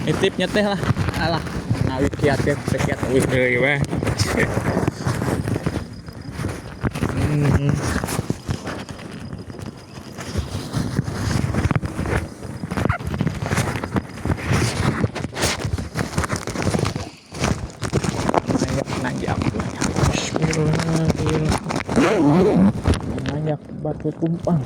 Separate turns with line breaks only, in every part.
Nitipnya teh lah. Alah, ngawi kiat ya, kiat wih deui weh. Nanjak. Bismillahirrahmanirrahim. Nanjak batu tumpang.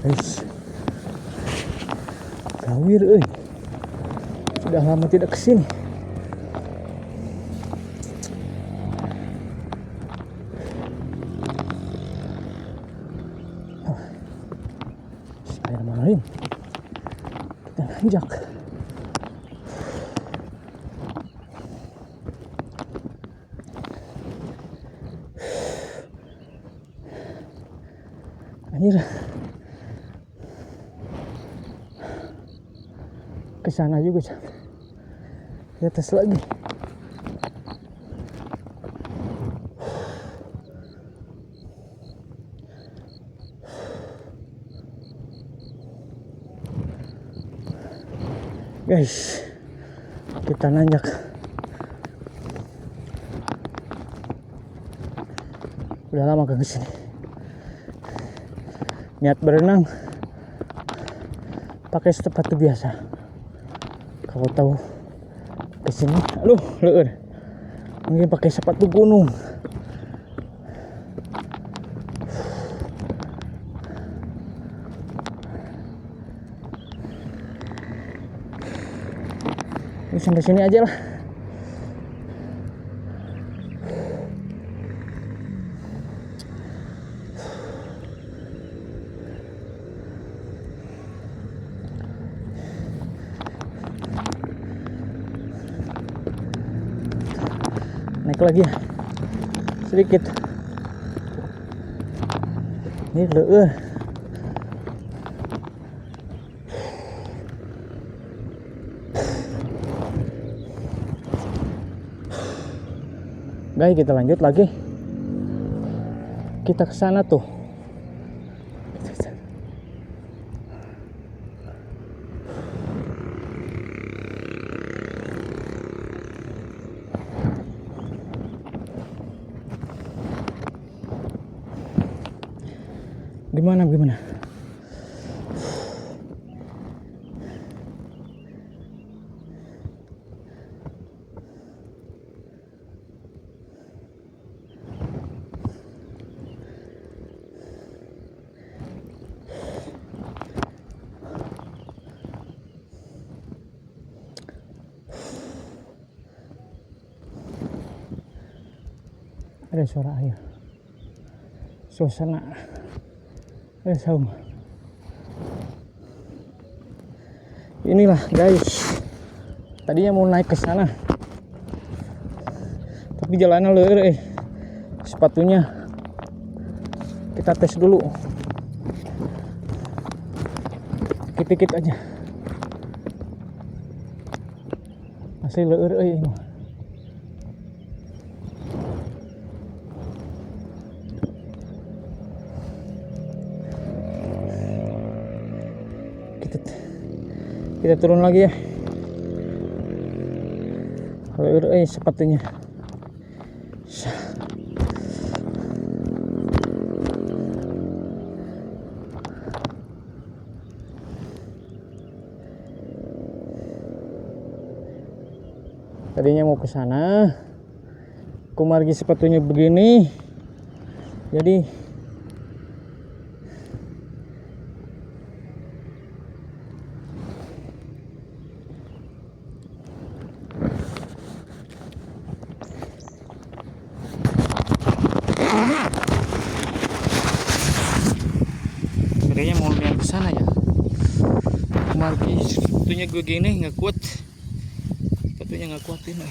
Guys, gawir euy. Sudah lama tidak kesini. Air main. Kita nanjak. Anjir. Ke sana juga, Cak. Di atas lagi. Guys, kita nanjak. Udah lama ke sini. Niat berenang pakai sepatu biasa. Kalau tahu kesini, aduh, leueur. Mungkin pakai sepatu gunung. Ini sampai sini aja lah. Naik lagi ya, sedikit. Ini leueur. Guys, kita lanjut lagi. Kita ke sana tuh. Gimana? Ada suara air, suasana ada saung. Inilah guys, Tadinya mau naik ke sana, tapi jalannya leur, sepatunya kita tes dulu, dikit-dikit aja, masih leur ini. Kita turun lagi ya. Leur sepatunya. Tadinya mau ke sana, aku margi sepatunya begini, jadi mau lihat ke sana ya. Aku margi sepatunya gue gini nggak kuat, sepatunya nggak kuat ini.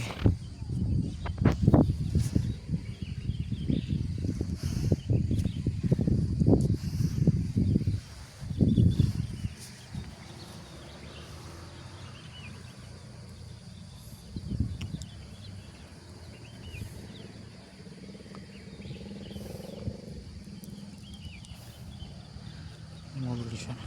Mobil di sana.